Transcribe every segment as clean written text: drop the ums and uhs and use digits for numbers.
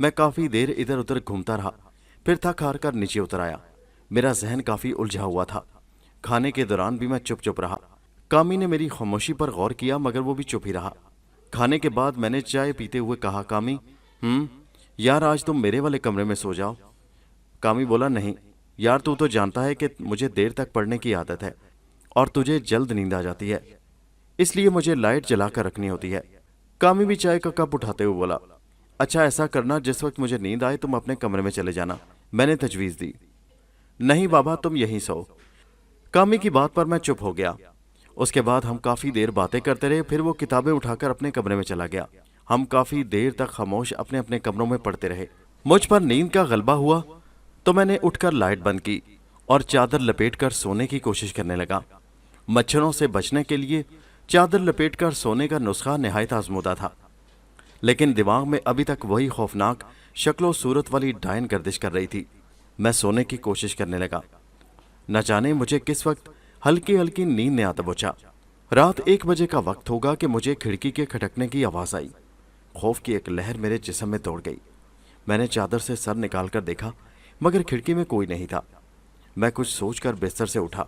میں کافی دیر ادھر ادھر گھومتا رہا، پھر تھک ہار کر نیچے اتر آیا۔ میرا ذہن کافی الجھا ہوا تھا۔ کھانے کے دوران بھی میں چپ چپ رہا۔ کامی نے میری خاموشی پر غور کیا مگر وہ بھی چپ ہی رہا۔ کھانے کے بعد میں نے چائے پیتے ہوئے کہا، کامی یار آج تم میرے والے کمرے میں سو جاؤ۔ کامی بولا، نہیں یار، تو جانتا ہے کہ مجھے دیر تک پڑھنے کی عادت ہے اور تجھے جلد نیند آ جاتی ہے، اس لیے مجھے لائٹ جلا کر رکھنی ہوتی ہے۔ کامی بھی چائے کا کپ اٹھاتے ہوئے بولا، اچھا ایسا کرنا، جس وقت مجھے نیند آئے تم اپنے کمرے میں چلے جانا۔ میں نے تجویز دی۔ نہیں بابا، تم یہیں سو۔ کامی کی بات پر میں چپ ہو گیا۔ اس کے بعد ہم کافی دیر باتیں کرتے رہے، پھر وہ کتابیں اٹھا کر اپنے کمرے میں چلا گیا۔ ہم کافی دیر تک خاموش اپنے اپنے کمروں میں پڑھتے رہے۔ مجھ پر نیند کا غلبہ ہوا تو میں نے اٹھ کر لائٹ بند کی اور چادر لپیٹ کر سونے کی کوشش کرنے لگا۔ مچھروں سے بچنے کے لیے چادر لپیٹ کر سونے کا نسخہ نہایت آزمودہ تھا، لیکن دماغ میں ابھی تک وہی خوفناک شکل و صورت والی ڈائن گردش کر رہی تھی۔ میں سونے کی کوشش کرنے لگا، نہ جانے مجھے کس وقت ہلکی ہلکی نیند نے آ دبوچا۔ رات 1 بجے کا وقت ہوگا کہ مجھے کھڑکی کے کھٹکنے کی آواز آئی۔ خوف کی ایک لہر میرے جسم میں دوڑ گئی۔ میں نے چادر سے سر نکال کر دیکھا مگر کھڑکی میں کوئی نہیں تھا۔ میں کچھ سوچ کر بستر سے اٹھا۔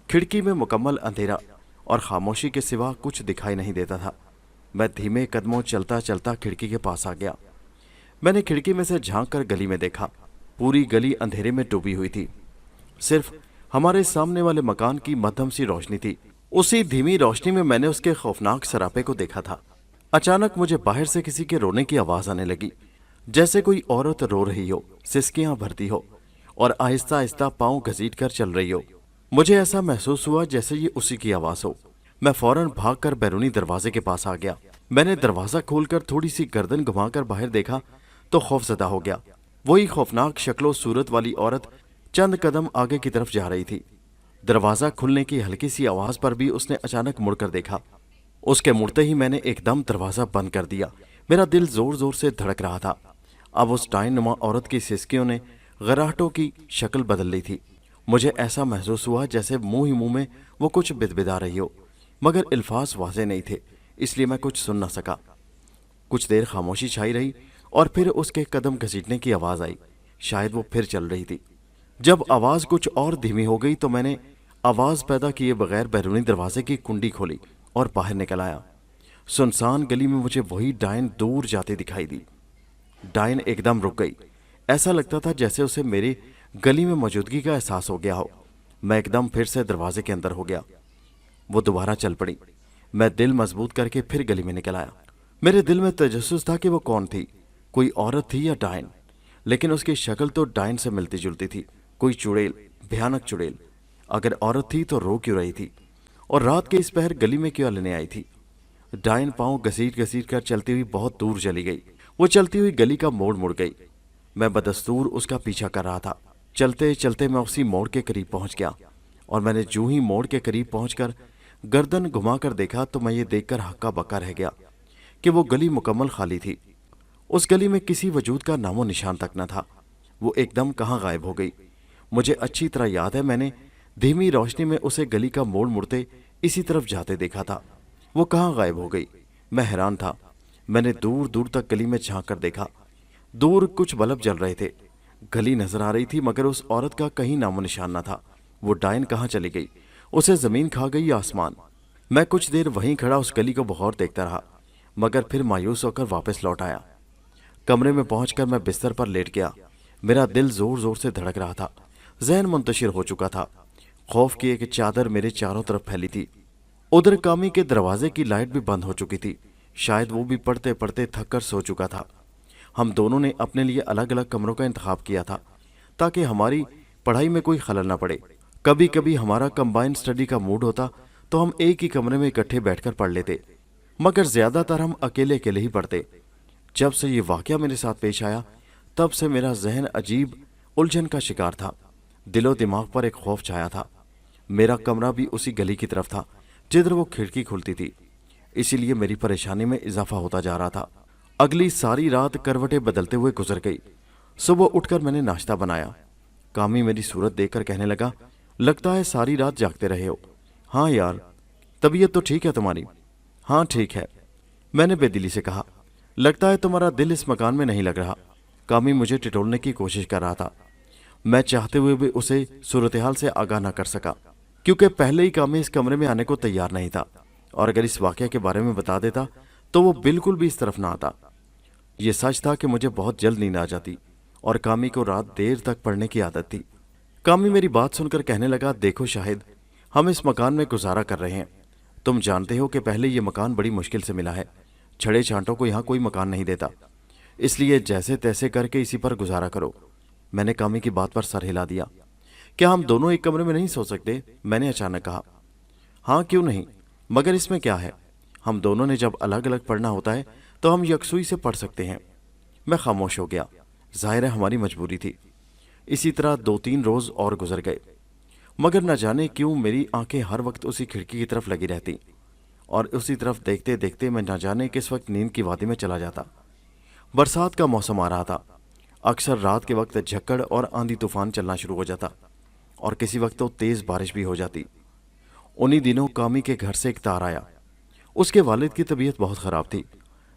کھڑکی میں مکمل اندھیرا اور خاموشی کے سوا کچھ دکھائی نہیں دیتا تھا۔ میں دھیمے قدموں چلتا چلتا کھڑکی کے پاس آ گیا۔ میں نے کھڑکی میں سے جھانک کر گلی میں دیکھا۔ پوری گلی اندھیرے میں ڈوبی ہوئی تھی، صرف ہمارے سامنے والے مکان کی مدھم سی روشنی تھی۔ اسی دھیمی روشنی میں نے اس کے خوفناک سراپے کو دیکھا تھا۔ اچانک مجھے باہر سے کسی کے رونے کی آواز آنے لگی، جیسے کوئی عورت رو رہی ہو، سسکیاں بھرتی ہو اور آہستہ آہستہ پاؤں گھسیٹ کر چل رہی ہو۔ مجھے ایسا محسوس ہوا جیسے یہ اسی کی آواز ہو۔ میں فوراً بھاگ کر بیرونی دروازے کے پاس آ گیا۔ میں نے دروازہ کھول کر تھوڑی سی گردن گھما کر باہر دیکھا تو خوف زدہ ہو گیا۔ وہی خوفناک شکل و صورت والی عورت چند قدم آگے کی طرف جا رہی تھی۔ دروازہ کھلنے کی ہلکی سی آواز پر بھی اس نے اچانک مڑ کر دیکھا۔ اس کے مڑتے ہی میں نے ایک دم دروازہ بند کر دیا۔ میرا دل زور زور سے دھڑک رہا تھا۔ اب اس ڈائن نما عورت کی سسکیوں نے غراہٹوں کی شکل بدل لی تھی۔ مجھے ایسا محسوس ہوا جیسے منہ ہی منہ میں وہ کچھ بدبدا رہی ہو، مگر الفاظ واضح نہیں تھے، اس لیے میں کچھ سن نہ سکا۔ کچھ دیر خاموشی چھائی رہی اور پھر اس کے قدم گھسیٹنے کی آواز آئی۔ شاید وہ پھر چل رہی تھی۔ جب آواز کچھ اور دھیمی ہو گئی تو میں نے آواز پیدا کیے بغیر بیرونی دروازے کی کنڈی کھولی اور باہر نکل آیا۔ سنسان گلی میں مجھے وہی ڈائن دور جاتی دکھائی دی۔ ڈائن ایک دم رک گئی، ایسا لگتا تھا جیسے اسے میری گلی میں موجودگی کا احساس ہو گیا ہو۔ میں ایک دم پھر سے دروازے کے اندر ہو گیا۔ وہ دوبارہ چل پڑی۔ میں دل مضبوط کر کے پھر گلی میں نکل آیا۔ میرے دل میں تجسس تھا کہ وہ کون تھی، کوئی عورت تھی یا ڈائن، لیکن اس کی شکل تو ڈائن سے ملتی جلتی تھی۔ کوئی چڑیل، بھیانک چڑیل۔ اگر عورت تھی تو رو کیوں رہی تھی، اور رات کے اس پہر گلی میں کیوں لینے آئی تھی؟ ڈائن پاؤں گھسیٹ گھسیٹ کر چلتی ہوئی بہت دور چلی گئی۔ وہ چلتی ہوئی گلی کا موڑ مڑ گئی۔ میں بدستور اس کا پیچھا کر رہا تھا۔ چلتے چلتے میں اسی موڑ کے قریب پہنچ گیا، اور میں نے جو ہی موڑ کے قریب پہنچ کر گردن گھما کر دیکھا تو میں یہ دیکھ کر ہکا بکا رہ گیا کہ وہ گلی مکمل خالی تھی۔ اس گلی میں کسی وجود کا نام و نشان تک نہ تھا۔ وہ ایک دم کہاں غائب ہو گئی؟ مجھے اچھی طرح یاد ہے میں نے دھیمی روشنی میں اسے گلی کا موڑ مڑتے اسی طرف جاتے دیکھا تھا۔ وہ کہاں غائب ہو گئی؟ میں حیران تھا۔ میں نے دور دور تک گلی میں جھانک کر دیکھا۔ دور کچھ بلب جل رہے تھے، گلی نظر آ رہی تھی، مگر اس عورت کا کہیں نام و نشان نہ تھا۔ وہ ڈائن کہاں چلی گئی؟ اسے زمین کھا گئی یا آسمان؟ میں کچھ دیر وہیں کھڑا اس گلی کو بغور دیکھتا رہا، مگر پھر مایوس ہو کر واپس لوٹ آیا۔ کمرے میں پہنچ کر میں بستر پر لیٹ گیا۔ میرا دل زور زور سے دھڑک رہا تھا، ذہن منتشر ہو چکا تھا، خوف کی ایک چادر میرے چاروں طرف پھیلی تھی۔ ادھر کامی کے دروازے کی لائٹ بھی بند ہو چکی تھی، شاید وہ بھی پڑھتے پڑھتے تھک کر سو چکا تھا۔ ہم دونوں نے اپنے لیے الگ الگ کمروں کا انتخاب کیا تھا تاکہ ہماری پڑھائی میں کوئی خلل نہ پڑے۔ کبھی کبھی ہمارا کمبائن سٹڈی کا موڈ ہوتا تو ہم ایک ہی کمرے میں اکٹھے بیٹھ کر پڑھ لیتے، مگر زیادہ تر ہم اکیلے اکیلے ہی پڑھتے۔ جب سے یہ واقعہ میرے ساتھ پیش آیا تب سے میرا ذہن عجیب الجھن کا شکار تھا۔ دل و دماغ پر ایک خوف چھایا تھا۔ میرا کمرہ بھی اسی گلی کی طرف تھا جدھر وہ کھڑکی کھلتی تھی، اسی لیے میری پریشانی میں اضافہ ہوتا جا رہا تھا۔ اگلی ساری رات کروٹیں بدلتے ہوئے گزر گئی۔ صبح اٹھ کر میں نے ناشتہ بنایا۔ کامی میری صورت دیکھ کر کہنے لگا، لگتا ہے ساری رات جاگتے رہے ہو۔ ہاں یار، طبیعت تو ٹھیک ہے تمہاری؟ ہاں ٹھیک ہے، میں نے بے دلی سے کہا۔ لگتا ہے تمہارا دل اس مکان میں نہیں لگ رہا۔ کامی مجھے ٹٹولنے کی کوشش کر رہا تھا۔ میں چاہتے ہوئے بھی اسے صورتحال سے آگاہ نہ کر سکا، کیونکہ پہلے ہی کامی اس کمرے میں آنے کو تیار نہیں تھا، اور اگر اس واقعہ کے بارے میں بتا دیتا تو وہ بالکل بھی اس طرف نہ آتا۔ یہ سچ تھا کہ مجھے بہت جلد نیند آ جاتی، اور کامی کو رات دیر تک پڑھنے کی عادت تھی۔ کامی میری بات سن کر کہنے لگا، دیکھو شاہد، ہم اس مکان میں گزارا کر رہے ہیں۔ تم جانتے ہو کہ پہلے یہ مکان بڑی مشکل سے ملا ہے۔ چھڑے چھانٹوں کو یہاں کوئی مکان نہیں دیتا، اس لیے جیسے تیسے کر کے اسی پر گزارا کرو۔ میں نے کامی کی بات پر سر ہلا دیا۔ کیا ہم دونوں ایک کمرے میں نہیں سو سکتے؟ میں نے اچانک کہا۔ ہاں کیوں نہیں، مگر اس میں کیا ہے؟ ہم دونوں نے جب الگ الگ پڑھنا ہوتا ہے تو ہم یکسوئی سے پڑھ سکتے ہیں۔ میں خاموش ہو گیا۔ ظاہر ہے ہماری مجبوری تھی۔ اسی طرح 2-3 روز اور گزر گئے، مگر نہ جانے کیوں میری آنکھیں ہر وقت اسی کھڑکی کی طرف لگی رہتی، اور اسی طرف دیکھتے دیکھتے میں نہ جانے کس وقت نیند کی وادی میں چلا جاتا۔ برسات کا موسم آ رہا تھا۔ اکثر رات کے وقت جھکڑ اور آندھی طوفان چلنا شروع ہو جاتا، اور کسی وقت تو تیز بارش بھی ہو جاتی۔ انہی دنوں کامی کے گھر سے ایک تار آیا۔ اس کے والد کی طبیعت بہت خراب تھی،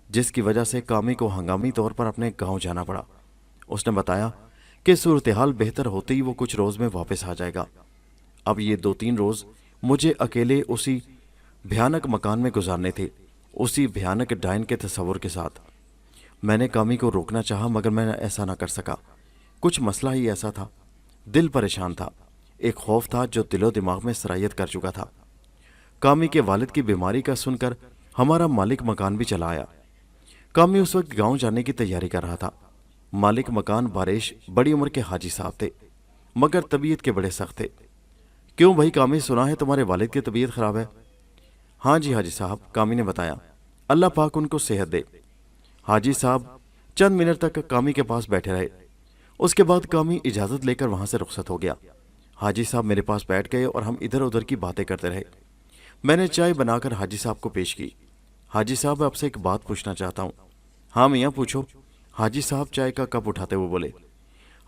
جس کی وجہ سے کامی کو ہنگامی طور پر اپنے گاؤں جانا پڑا۔ اس نے بتایا کہ صورتحال بہتر ہوتے ہی وہ کچھ روز میں واپس آ جائے گا۔ اب یہ 2-3 روز مجھے اکیلے اسی بھیانک مکان میں گزارنے تھے، اسی بھیانک ڈائن کے تصور کے ساتھ۔ میں نے کامی کو روکنا چاہا، مگر میں ایسا نہ کر سکا۔ کچھ مسئلہ ہی ایسا تھا۔ دل پریشان تھا، ایک خوف تھا جو دل و دماغ میں سرایت کر چکا تھا۔ کامی کے والد کی بیماری کا سن کر ہمارا مالک مکان بھی چلا آیا۔ کامی اس وقت گاؤں جانے کی تیاری کر رہا تھا۔ مالک مکان باریش بڑی عمر کے حاجی صاحب تھے، مگر طبیعت کے بڑے سخت تھے۔ کیوں بھائی کامی، سنا ہے تمہارے والد کی طبیعت خراب ہے؟ ہاں جی حاجی صاحب، کامی نے بتایا۔ اللہ پاک ان کو صحت دے۔ حاجی صاحب چند منٹ تک کامی کے پاس بیٹھے رہے۔ اس کے بعد کامی اجازت لے کر وہاں سے رخصت ہو گیا۔ حاجی صاحب میرے پاس بیٹھ گئے اور ہم ادھر ادھر کی باتیں کرتے رہے۔ میں نے چائے بنا کر حاجی صاحب کو پیش کی۔ حاجی صاحب، آپ سے ایک بات پوچھنا چاہتا ہوں۔ ہاں میاں پوچھو۔ حاجی صاحب چائے کا کپ اٹھاتے ہوئے بولے۔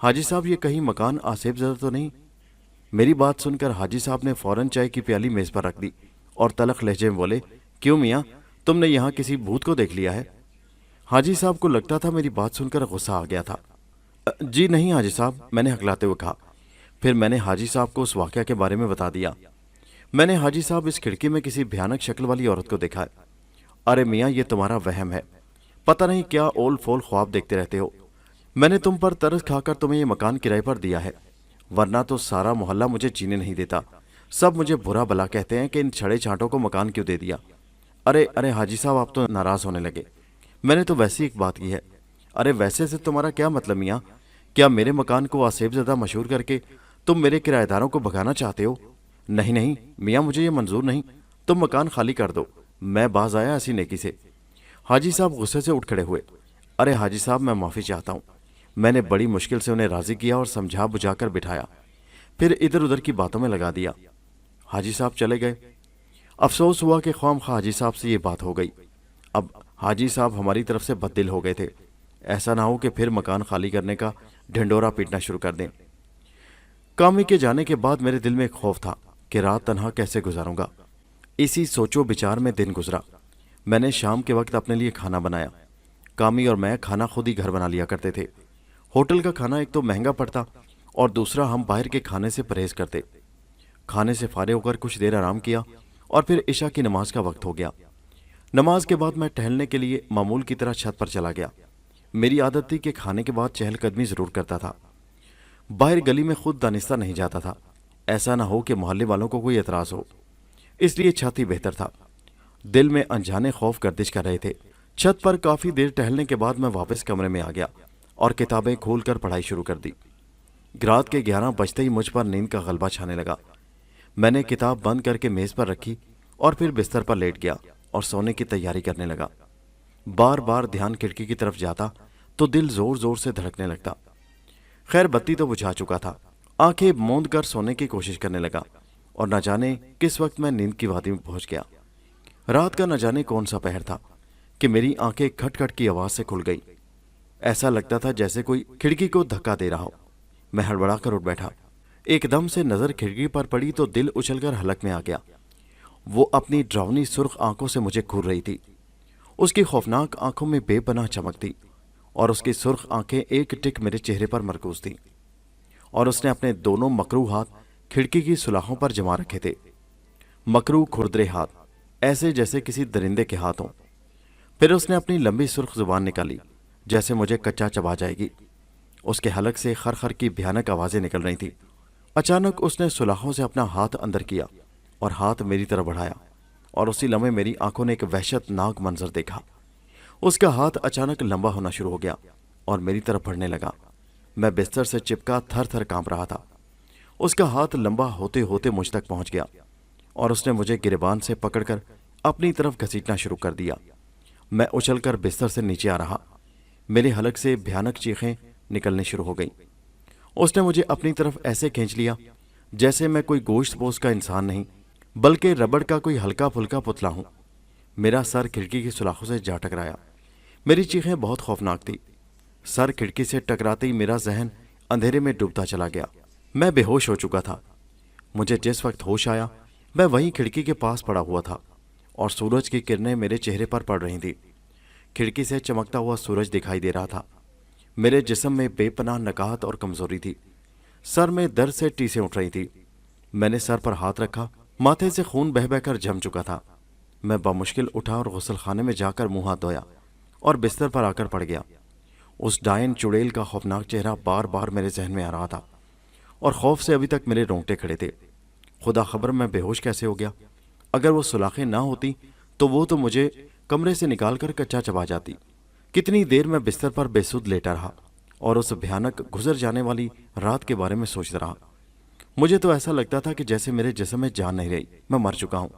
حاجی صاحب، یہ کہیں مکان آصف زدہ تو نہیں؟ میری بات سن کر حاجی صاحب نے فوراً چائے کی پیالی میز پر رکھ دی اور تلخ لہجے میں بولے، کیوں میاں، تم نے یہاں کسی بھوت کو دیکھ لیا ہے؟ حاجی صاحب کو لگتا تھا میری بات سن کر غصہ آ گیا تھا۔ جی نہیں حاجی صاحب، میں نے ہکلاتے ہوئے کہا۔ پھر میں نے حاجی صاحب کو اس واقعہ کے بارے میں بتا دیا۔ میں نے حاجی صاحب اس کھڑکی میں کسی بھیانک شکل والی عورت کو دیکھا ہے۔ ارے میاں، یہ تمہارا وہم ہے، پتہ نہیں کیا اول فول خواب دیکھتے رہتے ہو۔ میں نے تم پر ترس کھا کر تمہیں یہ مکان کرائے پر دیا ہے، ورنہ تو سارا محلہ مجھے جینے نہیں دیتا۔ سب مجھے برا بلا کہتے ہیں کہ ان چھڑے چھانٹوں کو مکان کیوں دے دیا۔ ارے حاجی صاحب، آپ تو ناراض ہونے لگے۔ میں نے تو ویسی ایک بات کی ہے۔ ارے ویسے سے تمہارا کیا مطلب میاں؟ کیا میرے مکان کو آصف زدہ مشہور کر کے تم میرے کرایہ داروں کو بھگانا چاہتے ہو؟ نہیں میاں، مجھے یہ منظور نہیں۔ تم مکان خالی کر دو، میں باز آیا ایسی نیکی سے۔ حاجی صاحب غصے سے اٹھ کھڑے ہوئے۔ ارے حاجی صاحب، میں معافی چاہتا ہوں۔ میں نے بڑی مشکل سے انہیں راضی کیا اور سمجھا بجھا کر بٹھایا، پھر ادھر ادھر کی باتوں میں لگا دیا۔ حاجی صاحب چلے گئے۔ افسوس ہوا کہ خواہ مخواہ حاجی صاحب سے یہ بات ہو گئی۔ اب حاجی صاحب ہماری طرف سے بد دل ہو گئے تھے، ایسا نہ ہو کہ پھر مکان خالی کرنے کا ڈھنڈورا پیٹنا شروع کر دیں۔ کامی کے جانے کے بعد میرے دل میں ایک خوف تھا کہ رات تنہا کیسے گزاروں گا۔ اسی سوچو بچار میں دن گزرا۔ میں نے شام کے وقت اپنے لیے کھانا بنایا۔ کامی اور میں کھانا خود ہی گھر بنا لیا کرتے تھے۔ ہوٹل کا کھانا ایک تو مہنگا پڑتا اور دوسرا ہم باہر کے کھانے سے پرہیز کرتے۔ کھانے سے فارغ ہو کر کچھ دیر آرام کیا اور پھر عشاء کی نماز کا وقت ہو گیا۔ نماز کے بعد میں ٹہلنے کے لیے معمول کی طرح چھت پر چلا گیا۔ میری عادت تھی کہ کھانے کے بعد چہل قدمی ضرور کرتا تھا۔ باہر گلی میں خود دانستہ نہیں جاتا تھا، ایسا نہ ہو کہ محلے والوں کو کوئی اعتراض ہو، اس لیے چھت ہی بہتر تھا۔ دل میں انجانے خوف گردش کر رہے تھے۔ چھت پر کافی دیر ٹہلنے کے بعد میں واپس کمرے میں آ گیا اور کتابیں کھول کر پڑھائی شروع کر دی۔ رات کے 11 بجتے ہی مجھ پر نیند کا غلبہ چھانے لگا۔ میں نے کتاب بند کر کے میز پر رکھی اور پھر بستر پر لیٹ گیا اور سونے کی تیاری کرنے لگا۔ بار بار دھیان کھڑکی کی طرف جاتا تو دل زور زور سے دھڑکنے لگتا۔ خیر بتی تو بجھا چکا تھا۔ آنکھیں موند کر سونے کی کوشش کرنے لگا اور نہ جانے کس وقت میں نیند کی وادی میں پہنچ گیا۔ رات کا نہ جانے کون سا پہر تھا کہ میری آنکھیں کھٹ کھٹ کی آواز سے کھل گئی۔ ایسا لگتا تھا جیسے کوئی کھڑکی کو دھکا دے رہا ہو۔ میں ہڑبڑا کر اٹھ بیٹھا۔ ایک دم سے نظر کھڑکی پر پڑی تو دل اچھل کر حلق میں آ گیا۔ وہ اپنی ڈراؤنی سرخ آنکھوں سے مجھے گھور رہی تھی۔ اس کی خوفناک آنکھوں میں بے پناہ چمک تھی اور اس کی سرخ آنکھیں ایک ٹک میرے چہرے پر مرکوز تھیں، اور اس نے اپنے دونوں مکرو ہاتھ کھڑکی کی سلاخوں پر جما رکھے تھے، مکرو کھردرے ہاتھ، ایسے جیسے کسی درندے کے ہاتھ ہوں۔ پھر اس نے اپنی لمبی سرخ زبان نکالی جیسے مجھے کچا چبا جائے گی۔ اس کے حلق سے خر خر کی بھیانک آوازیں نکل رہی تھیں۔ اچانک اس نے سلاخوں سے اپنا ہاتھ اندر کیا اور ہاتھ میری طرف بڑھایا، اور اسی لمحے میری آنکھوں نے ایک وحشت ناک منظر دیکھا۔ اس کا ہاتھ اچانک لمبا ہونا شروع ہو گیا اور میری طرف بڑھنے لگا۔ میں بستر سے چپکا تھر تھر کانپ رہا تھا۔ اس کا ہاتھ لمبا ہوتے ہوتے مجھ تک پہنچ گیا اور اس نے مجھے گریبان سے پکڑ کر اپنی طرف گھسیٹنا شروع کر دیا۔ میں اچھل کر بستر سے نیچے آ رہا۔ میرے حلق سے بھیانک چیخیں نکلنے شروع ہو گئیں۔ اس نے مجھے اپنی طرف ایسے کھینچ لیا جیسے میں کوئی گوشت پوش کا انسان نہیں بلکہ ربڑ کا کوئی ہلکا پھلکا پتلا ہوں۔ میرا سر کھڑکی کی سلاخوں سے جا ٹکرایا۔ میری چیخیں بہت خوفناک تھی۔ سر کھڑکی سے ٹکراتے ہی میرا ذہن اندھیرے میں ڈوبتا چلا گیا۔ میں بے ہوش ہو چکا تھا۔ مجھے جس وقت ہوش آیا میں وہیں کھڑکی کے پاس پڑا ہوا تھا اور سورج کی کرنیں میرے چہرے پر پڑ رہی تھیں۔ کھڑکی سے چمکتا ہوا سورج دکھائی دے رہا تھا۔ میرے جسم میں بے پناہ نکاہت اور کمزوری تھی۔ سر میں درد سے ٹیسیں اٹھ رہی تھی۔ میں نے سر پر ہاتھ رکھا، ماتھے سے خون بہہ بہہ کر جم چکا تھا۔ میں بمشکل اٹھا اور غسل خانے میں جا کر منہ ہاتھ دھویا اور بستر پر آ کر پڑ گیا۔ اس ڈائن چڑیل کا خوفناک چہرہ بار بار میرے ذہن میں آ رہا تھا اور خوف سے ابھی تک میرے رونگٹے کھڑے تھے۔ خدا خبر میں بے ہوش کیسے ہو گیا۔ اگر وہ سلاخیں نہ ہوتی تو وہ تو مجھے کمرے سے نکال کر کچا چبا جاتی۔ کتنی دیر میں بستر پر بے سود لیٹا رہا اور اس بھیانک گزر جانے والی رات کے بارے میں سوچتا رہا۔ مجھے تو ایسا لگتا تھا کہ جیسے میرے جسم میں جان نہیں رہی، میں مر چکا ہوں،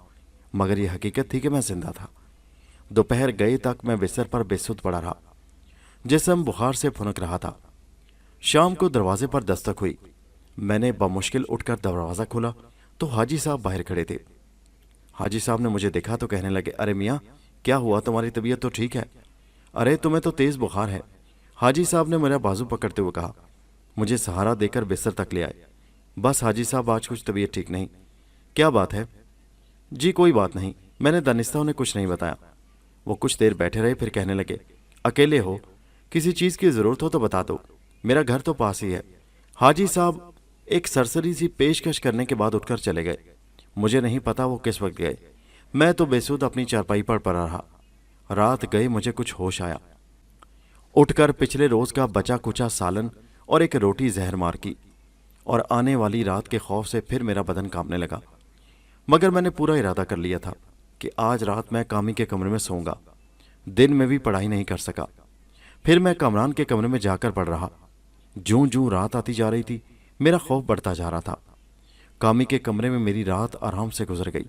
مگر یہ حقیقت تھی کہ میں زندہ تھا۔ دوپہر گئے تک میں بستر پر بے سود پڑا رہا، جسم بخار سے پھنک رہا تھا۔ شام کو دروازے پر دستک ہوئی۔ میں نے بمشکل اٹھ کر دروازہ کھولا تو حاجی صاحب باہر کھڑے تھے۔ حاجی صاحب نے مجھے دیکھا تو کہنے لگے، ارے میاں کیا ہوا، تمہاری طبیعت تو ٹھیک ہے؟ ارے تمہیں تو تیز بخار ہے۔ حاجی صاحب نے میرا بازو پکڑتے ہوئے کہا۔ مجھے سہارا دے کر بستر تک لے آئے۔ بس حاجی صاحب آج کچھ طبیعت ٹھیک نہیں۔ کیا بات ہے؟ جی کوئی بات نہیں، میں نے دانستہ انہیں کچھ نہیں بتایا۔ وہ کچھ دیر بیٹھے رہے، پھر کہنے لگے، اکیلے ہو؟ کسی چیز کی ضرورت ہو تو بتا دو، میرا گھر تو پاس ہی ہے۔ حاجی صاحب ایک سرسری سی پیشکش کرنے کے بعد اٹھ کر چلے گئے۔ مجھے نہیں پتا وہ کس وقت گئے۔ میں تو بے سود اپنی چارپائی پر پڑا رہا۔ رات گئے مجھے کچھ ہوش آیا۔ اٹھ کر پچھلے روز کا بچا کچا سالن اور ایک روٹی زہر مار کی، اور آنے والی رات کے خوف سے پھر میرا بدن کانپنے لگا۔ مگر میں نے پورا ارادہ کر لیا تھا کہ آج رات میں کامی کے کمرے میں سوؤں گا۔ دن میں بھی پڑھائی نہیں کر سکا۔ پھر میں کامران کے کمرے میں جا کر پڑھ رہا۔ جوں جوں رات آتی جا رہی تھی میرا خوف بڑھتا جا رہا تھا۔ کامی کے کمرے میں میری رات آرام سے گزر گئی۔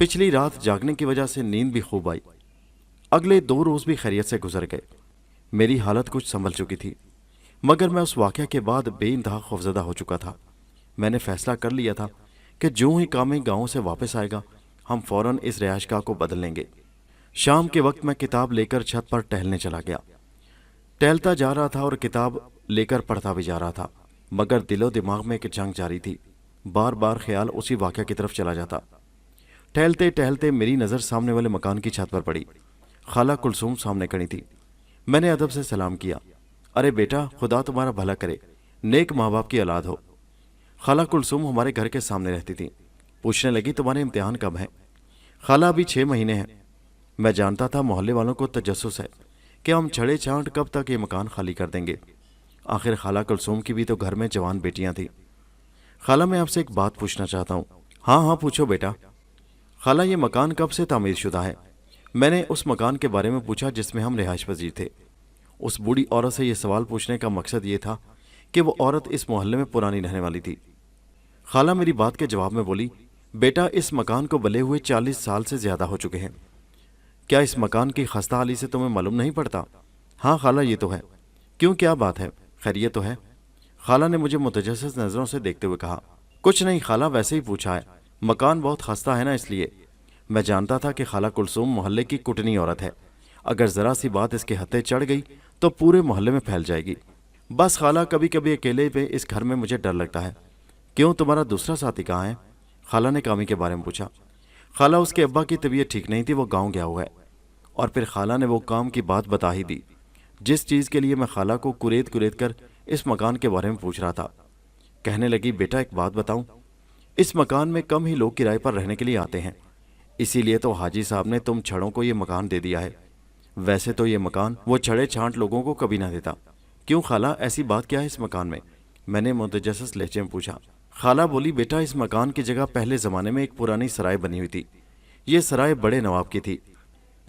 پچھلی رات جاگنے کی وجہ سے نیند بھی خوب آئی۔ اگلے 2 روز بھی خیریت سے گزر گئے۔ میری حالت کچھ سنبھل چکی تھی، مگر میں اس واقعہ کے بعد بے انتہا خوفزدہ ہو چکا تھا۔ میں نے فیصلہ کر لیا تھا کہ جوں ہی کامی گاؤں سے واپس آئے گا ہم فوراً اس رہائش گاہ کو بدل لیں گے۔ شام کے وقت میں کتاب لے کر چھت پر ٹہلنے چلا گیا۔ ٹہلتا جا رہا تھا اور کتاب لے کر پڑھتا بھی جا رہا تھا، مگر دل و دماغ میں ایک جنگ جاری تھی۔ بار بار خیال اسی واقعہ کی طرف چلا جاتا۔ ٹہلتے ٹہلتے میری نظر سامنے والے مکان کی چھت پر پڑی۔ خالہ کلثوم سامنے کھڑی تھی۔ میں نے ادب سے سلام کیا۔ ارے بیٹا، خدا تمہارا بھلا کرے، نیک ماں باپ کی اولاد ہو۔ خالہ کلثوم ہمارے گھر کے سامنے رہتی تھی۔ پوچھنے لگی، تمہارے امتحان کب ہیں؟ خالہ ابھی 6 مہینے ہیں۔ میں جانتا تھا محلے والوں کو تجسس ہے کہ ہم چھڑے چھانٹ کب تک یہ مکان خالی کر دیں گے۔ آخر خالہ کلثوم کی بھی تو گھر میں جوان بیٹیاں تھیں۔ خالہ میں آپ سے ایک بات پوچھنا چاہتا ہوں۔ ہاں ہاں پوچھو بیٹا۔ خالہ یہ مکان کب سے تعمیر شدہ ہے؟ میں نے اس مکان کے بارے میں پوچھا جس میں ہم رہائش پذیر تھے۔ اس بوڑھی عورت سے یہ سوال پوچھنے کا مقصد یہ تھا کہ وہ عورت اس محلے میں پرانی رہنے والی تھی۔ خالہ میری بات کے جواب میں بولی، بیٹا اس مکان کو بلے ہوئے 40 سال سے زیادہ ہو چکے ہیں۔ کیا اس مکان کی خستہ حالی سے تمہیں معلوم نہیں پڑتا؟ ہاں خالہ یہ تو ہے۔ کیوں، کیا بات ہے؟ خیریت تو ہے؟ خالہ نے مجھے متجسس نظروں سے دیکھتے ہوئے کہا، کچھ نہیں خالہ، ویسے ہی پوچھا ہے، مکان بہت خستہ ہے نا اس لیے۔ میں جانتا تھا کہ خالہ کلثوم محلے کی کٹنی عورت ہے، اگر ذرا سی بات اس کے ہتھے چڑھ گئی تو پورے محلے میں پھیل جائے گی۔ بس خالہ کبھی کبھی اکیلے پہ اس گھر میں مجھے ڈر لگتا ہے۔ کیوں، تمہارا دوسرا ساتھی کہاں ہے؟ خالہ نے کامی کے بارے میں پوچھا۔ خالہ اس کے ابا کی طبیعت ٹھیک نہیں تھی، وہ گاؤں گیا ہوا ہے۔ اور پھر خالہ نے وہ کام کی بات بتا ہی دی جس چیز کے لیے میں خالہ کو کریت کر اس مکان کے بارے میں پوچھ رہا تھا۔ کہنے لگی بیٹا ایک بات بتاؤں، اس مکان میں کم ہی لوگ کرائے پر رہنے کے لیے آتے ہیں، اسی لیے تو حاجی صاحب نے تم چھڑوں کو یہ مکان دے دیا ہے، ویسے تو یہ مکان وہ چھڑے چھانٹ لوگوں کو کبھی نہ دیتا۔ کیوں خالہ ایسی بات کیا ہے اس مکان میں نے متجسس لہجے میں پوچھا۔ خالہ بولی بیٹا اس مکان کی جگہ پہلے زمانے میں ایک پرانی سرائے بنی ہوئی تھی، یہ سرائے بڑے نواب کی تھی۔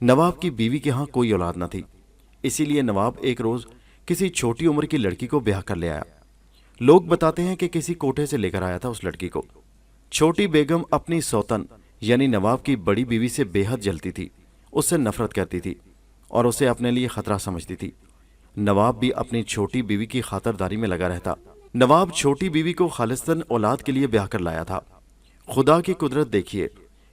نواب کی بیوی کے ہاں کوئی اولاد نہ تھی، اسی لیے نواب ایک روز کسی چھوٹی عمر کی لڑکی کو بیاہ کر لے آیا۔ لوگ بتاتے ہیں کہ کسی کوٹھے سے لے کر آیا تھا اس لڑکی کو۔ چھوٹی بیگم اپنی سوتن یعنی نواب کی بڑی بیوی سے بے حد جلتی تھی، اس سے نفرت کرتی تھی اور اسے اپنے لیے خطرہ سمجھتی تھی۔ نواب بھی اپنی چھوٹی بیوی کی خاطرداری میں لگا رہتا۔ نواب چھوٹی بیوی کو خالصتاً اولاد کے لیے بیاہ کر لایا تھا۔ خدا کی قدرت دیکھیے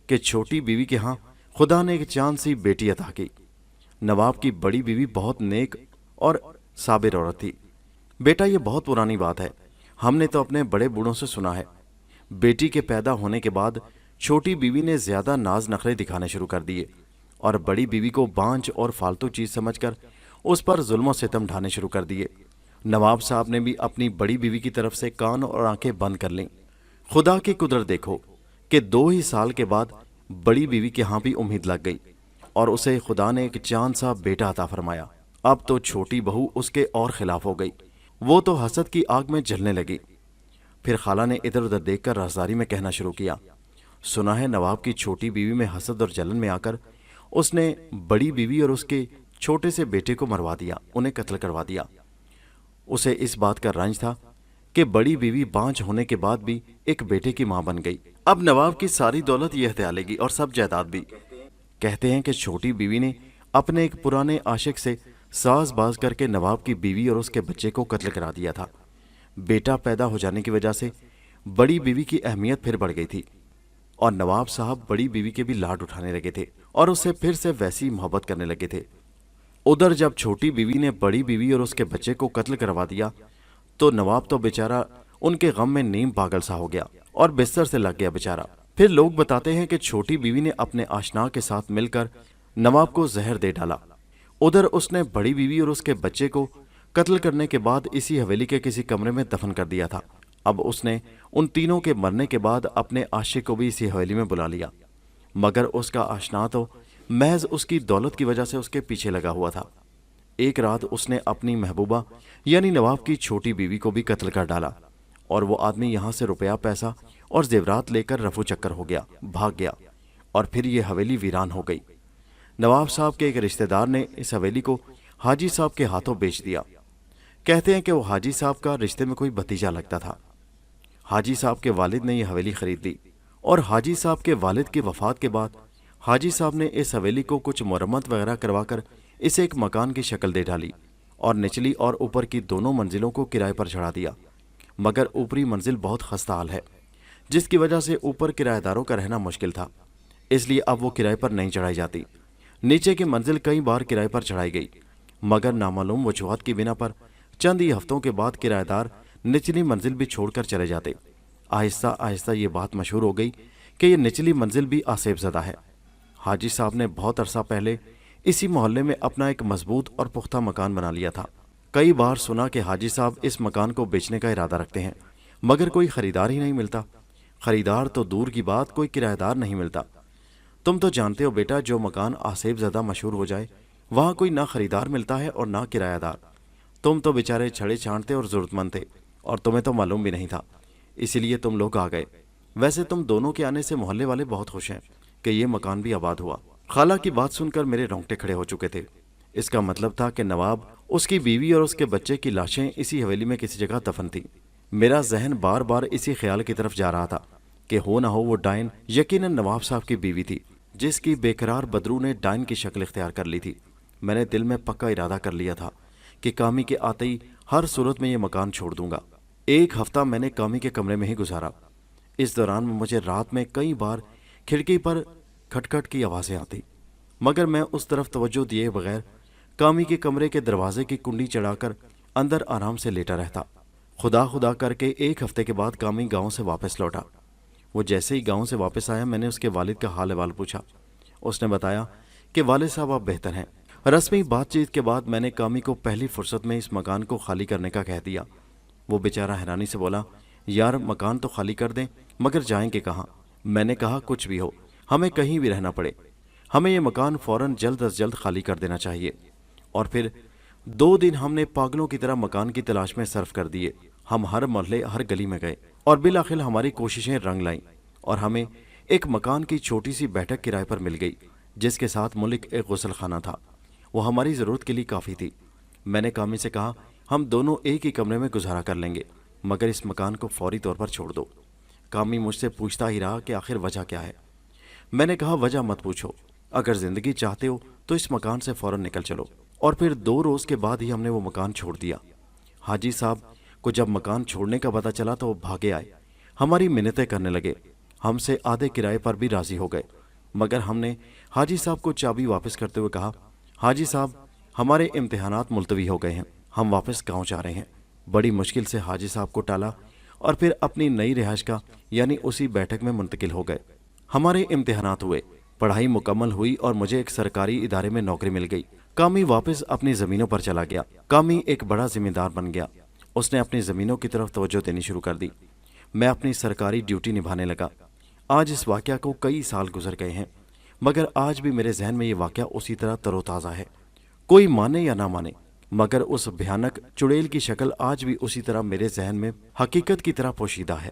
کہ چھوٹی بیوی کے ہاں خدا نے ایک چاند سی بیٹی عطا کی۔ نواب کی بڑی بیوی بہت نیک اور صابر عورت تھی۔ بیٹا یہ بہت پرانی بات ہے، ہم نے تو اپنے بڑے بوڑھوں سے سنا ہے، بیٹی کے پیدا ہونے کے بعد چھوٹی بیوی نے زیادہ ناز نخرے دکھانے شروع کر دیے اور بڑی بیوی کو بانجھ اور فالتو چیز سمجھ کر اس پر ظلم و ستم ڈھانے شروع کر دیے۔ نواب صاحب نے بھی اپنی بڑی بیوی کی طرف سے کان اور آنکھیں بند کر لیں۔ خدا کی قدرت دیکھو کہ 2 ہی سال کے بعد بڑی بیوی کے ہاں بھی امید لگ گئی اور اسے خدا نے ایک چاند سا بیٹا عطا فرمایا۔ اب تو چھوٹی بہو اس کے اور خلاف ہو گئی، وہ تو حسد کی آگ میں جلنے لگی۔ پھر خالہ نے ادھر ادھر دیکھ کر رازداری میں کہنا شروع کیا، سنا ہے نواب کی چھوٹی بیوی میں حسد اور جلن میں آ کر اس نے بڑی بیوی اور اس کے چھوٹے سے بیٹے کو مروا دیا، انہیں قتل کروا دیا۔ اسے اس بات کا رنج تھا کہ بڑی بیوی بانجھ ہونے کے بعد بھی ایک بیٹے کی ماں بن گئی، اب نواب کی ساری دولت یہ ہتھیا لے گی اور سب جائیداد بھی۔ کہتے ہیں کہ چھوٹی بیوی نے اپنے ایک پرانے عاشق سے ساز باز کر کے نواب کی بیوی اور اس کے بچے کو قتل کرا دیا تھا۔ بیٹا پیدا ہو جانے کی وجہ سے بڑی بیوی کی اہمیت پھر بڑھ گئی تھی اور نواب صاحب بڑی بیوی کے بھی لاڈ اٹھانے لگے تھے اور اس سے پھر سے ویسی محبت کرنے لگے تھے۔ ادھر جب چھوٹی بیوی نے بڑی بیوی اور اس کے بچے کو قتل کروا دیا تو نواب تو بیچارہ ان کے غم میں نیم پاگل سا ہو گیا اور بستر سے لگ گیا بیچارہ۔ پھر لوگ بتاتے ہیں کہ چھوٹی بیوی نے اپنے آشنا کے ساتھ مل کر نواب کو زہر دے ڈالا۔ ادھر اس نے بڑی بیوی اور اس کے بچے کو قتل کرنے کے بعد اسی حویلی کے کسی کمرے میں دفن کر دیا تھا۔ اب اس نے ان تینوں کے مرنے کے بعد اپنے عاشق کو بھی اسی حویلی میں بلا لیا، مگر اس کا آشنا تو محض اس کی دولت کی وجہ سے اس کے پیچھے لگا ہوا تھا۔ ایک رات اس نے اپنی محبوبہ یعنی نواب کی چھوٹی بیوی کو بھی قتل کر ڈالا اور وہ آدمی یہاں سے روپیہ پیسہ اور زیورات لے کر رفو چکر ہو گیا، بھاگ گیا اور پھر یہ حویلی ویران ہو گئی۔ نواب صاحب کے ایک رشتہ دار نے اس حویلی کو حاجی صاحب کے ہاتھوں بیچ دیا۔ کہتے ہیں کہ وہ حاجی صاحب کا رشتے میں کوئی بھتیجا لگتا تھا۔ حاجی صاحب کے والد نے یہ حویلی خرید لی اور حاجی صاحب کے والد کی وفات کے بعد حاجی صاحب نے اس حویلی کو کچھ مرمت وغیرہ کروا کر اسے ایک مکان کی شکل دے ڈالی اور نچلی اور اوپر کی دونوں منزلوں کو کرائے پر چڑھا دیا، مگر اوپری منزل بہت خستہ حال ہے جس کی وجہ سے اوپر کرایہ داروں کا رہنا مشکل تھا، اس لیے اب وہ کرائے پر نہیں چڑھائی جاتی۔ نیچے کی منزل کئی بار کرائے پر چڑھائی گئی، مگر نامعلوم وجوہات کی بنا پر چند ہی ہفتوں کے بعد کرایہ دار نچلی منزل بھی چھوڑ کر چلے جاتے۔ آہستہ آہستہ یہ بات مشہور ہو گئی کہ یہ نچلی منزل بھی آسیب زدہ ہے۔ حاجی صاحب نے بہت عرصہ پہلے اسی محلے میں اپنا ایک مضبوط اور پختہ مکان بنا لیا تھا۔ کئی بار سنا کہ حاجی صاحب اس مکان کو بیچنے کا ارادہ رکھتے ہیں، مگر کوئی خریدار ہی نہیں ملتا۔ خریدار تو دور کی بات، کوئی کرایہ دار نہیں ملتا۔ تم تو جانتے ہو بیٹا، جو مکان آسیب زدہ مشہور ہو جائے وہاں کوئی نہ خریدار ملتا ہے اور نہ کرایہ دار۔ تم تو بیچارے چھڑے چھانٹتے اور ضرورت مند تھے اور تمہیں تو معلوم بھی نہیں تھا، اسی لیے تم لوگ آ گئے۔ ویسے تم دونوں کے آنے سے محلے والے بہت خوش ہیں کہ یہ مکان بھی آباد ہوا۔ خالہ کی بات سن کر میرے رونگٹے کھڑے ہو چکے تھے۔ اس کا مطلب تھا کہ نواب، اس کی بیوی اور اس کے بچے کی لاشیں اسی حویلی میں کسی جگہ دفن تھیں۔ میرا ذہن بار بار اسی خیال کی طرف جا رہا تھا کہ ہو نہ ہو وہ ڈائن یقیناً نواب صاحب کی بیوی تھی جس کی بے قرار بدرو نے ڈائن کی شکل اختیار کر لی تھی۔ میں نے دل میں پکا ارادہ کر لیا تھا کہ کامی کے آتے ہی ہر صورت میں یہ مکان چھوڑ دوں گا۔ ایک ہفتہ میں نے کامی کے کمرے میں ہی گزارا۔ اس دوران مجھے رات میں کئی بار کھڑکی پر کھٹکھٹ کی آوازیں آتی، مگر میں اس طرف توجہ دیے بغیر کامی کے کمرے کے دروازے کی کنڈی چڑھا کر اندر آرام سے لیٹا رہتا۔ خدا خدا کر کے ایک ہفتے کے بعد کامی گاؤں سے واپس لوٹا۔ وہ جیسے ہی گاؤں سے واپس آیا میں نے اس کے والد کا حال احوال پوچھا۔ اس نے بتایا کہ والد صاحب آپ بہتر ہیں۔ رسمی بات چیت کے بعد میں نے کامی کو پہلی فرصت میں اس مکان کو خالی کرنے کا کہہ دیا۔ وہ بیچارہ حیرانی سے بولا، یار مکان تو خالی کر دیں مگر جائیں گے کہاں؟ میں نے کہا کچھ بھی ہو، ہمیں کہیں بھی رہنا پڑے، ہمیں یہ مکان فوراً جلد از جلد خالی کر دینا چاہیے۔ اور پھر 2 دن ہم نے پاگلوں کی طرح مکان کی تلاش میں صرف کر دیے۔ ہم ہر محلے ہر گلی میں گئے اور بالآخر ہماری کوششیں رنگ لائیں اور ہمیں ایک مکان کی چھوٹی سی بیٹھک کرائے پر مل گئی جس کے ساتھ ملک ایک غسل خانہ تھا۔ وہ ہماری ضرورت کے لیے کافی تھی۔ میں نے کامی سے کہا، ہم دونوں ایک ہی کمرے میں گزارا کر لیں گے مگر اس مکان کو فوری طور پر چھوڑ دو۔ کامی مجھ سے پوچھتا ہی رہا کہ آخر وجہ کیا ہے۔ میں نے کہا وجہ مت پوچھو، اگر زندگی چاہتے ہو تو اس مکان سے فوراً نکل چلو۔ اور پھر 2 روز کے بعد ہی ہم نے وہ مکان چھوڑ دیا۔ حاجی صاحب کو جب مکان چھوڑنے کا پتہ چلا تو وہ بھاگے آئے، ہماری منتیں کرنے لگے، ہم سے آدھے کرائے پر بھی راضی ہو گئے، مگر ہم نے حاجی صاحب کو چابی واپس کرتے ہوئے کہا، حاجی صاحب ہمارے امتحانات ملتوی ہو گئے ہیں، ہم واپس گاؤں جا رہے ہیں۔ بڑی مشکل سے حاجی صاحب کو ٹالا اور پھر اپنی نئی رہائش کا یعنی اسی بیٹھک میں منتقل ہو گئے۔ ہمارے امتحانات ہوئے، پڑھائی مکمل ہوئی اور مجھے ایک سرکاری ادارے میں نوکری مل گئی۔ کامی واپس اپنی زمینوں پر چلا گیا۔ کامی ایک بڑا ذمہ دار بن گیا، اس نے اپنی زمینوں کی طرف توجہ دینی شروع کر دی۔ میں اپنی سرکاری ڈیوٹی نبھانے لگا۔ آج اس واقعہ کو کئی سال گزر گئے ہیں مگر آج بھی میرے ذہن میں یہ واقعہ اسی طرح تر و تازہ ہے۔ کوئی مانے یا نہ مانے مگر اس بھیانک چڑیل کی شکل آج بھی اسی طرح میرے ذہن میں حقیقت کی طرح پوشیدہ ہے۔